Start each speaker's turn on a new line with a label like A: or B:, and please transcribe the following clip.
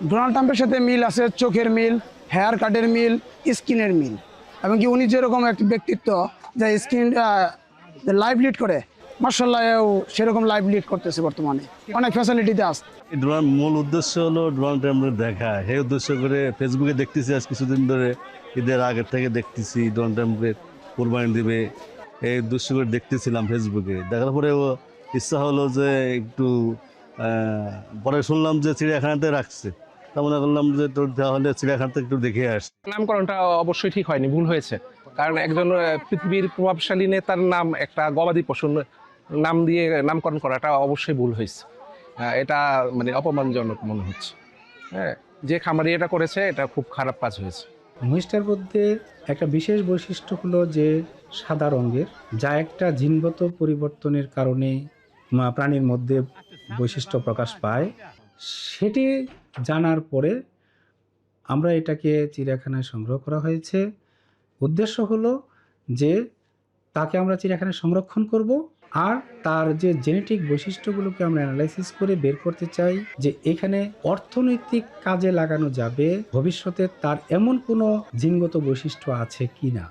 A: Donald ট্রাম্পের সাথে মিল আছে, চোখের মিল, হেয়ার কাটের মিল, স্কিনের মিল, এবং কি উনি যেরকম একটি ব্যক্তিত্ব যা স্কিন লাইভ লিড করে, মার্শাল্লাহ সেরকম লাইভ লিড করতেছে বর্তমানে, অনেক ফ্যাসিলিটিতে আছে।
B: ডোনাল্ড মূল উদ্দেশ্য হলো ডোনাল্ড ট্রাম্পের দেখা, সেই উদ্দেশ্য করে ফেসবুকে দেখতেছি আজ কিছুদিন ধরে, ঈদের আগের থেকে দেখতেছি ডোনাল্ড ট্রাম্পের কোরবানি দিবে, এই উদ্দেশ্য করে দেখতেছিলাম ফেসবুকে। দেখার পরে ও ইচ্ছা হলো যে একটু পরে শুনলাম যে চিড়িয়াখানাতে রাখছে, তা মনে করলাম যে তোর তাহলে চিড়িয়াখানাতে একটু দেখে আসি।
C: নামকরণটা অবশ্যই ঠিক হয়নি, ভুল হয়েছে। কারণ একজন পৃথিবীর প্রভাবশালী নেতার নাম একটা গবাদি পশুর নাম দিয়ে নামকরণ করাটা অবশ্যই ভুল হয়েছে। এটা মানে অপমানজনক মনে হচ্ছে। হ্যাঁ, যে খামারি এটা করেছে এটা খুব খারাপ কাজ হয়েছে।
D: মহিষটার মধ্যে একটা বিশেষ বৈশিষ্ট্য হলো যে সাদা রঙের, যা একটা জিনগত পরিবর্তনের কারণে প্রাণীর মধ্যে বৈশিষ্ট্য প্রকাশ পায়। সেটি জানার পরে আমরা এটাকে চিড়িয়াখানায় সংগ্রহ করা হয়েছে। উদ্দেশ্য হলো যে তাকে আমরা চিড়িয়াখানায় সংরক্ষণ করব, আর তার যে জেনেটিক বৈশিষ্ট্যগুলোকে আমরা অ্যানালাইসিস করে বের করতে চাই যে এখানে অর্থনৈতিক কাজে লাগানো যাবে ভবিষ্যতে, তার এমন কোনো জিনগত বৈশিষ্ট্য আছে কি না।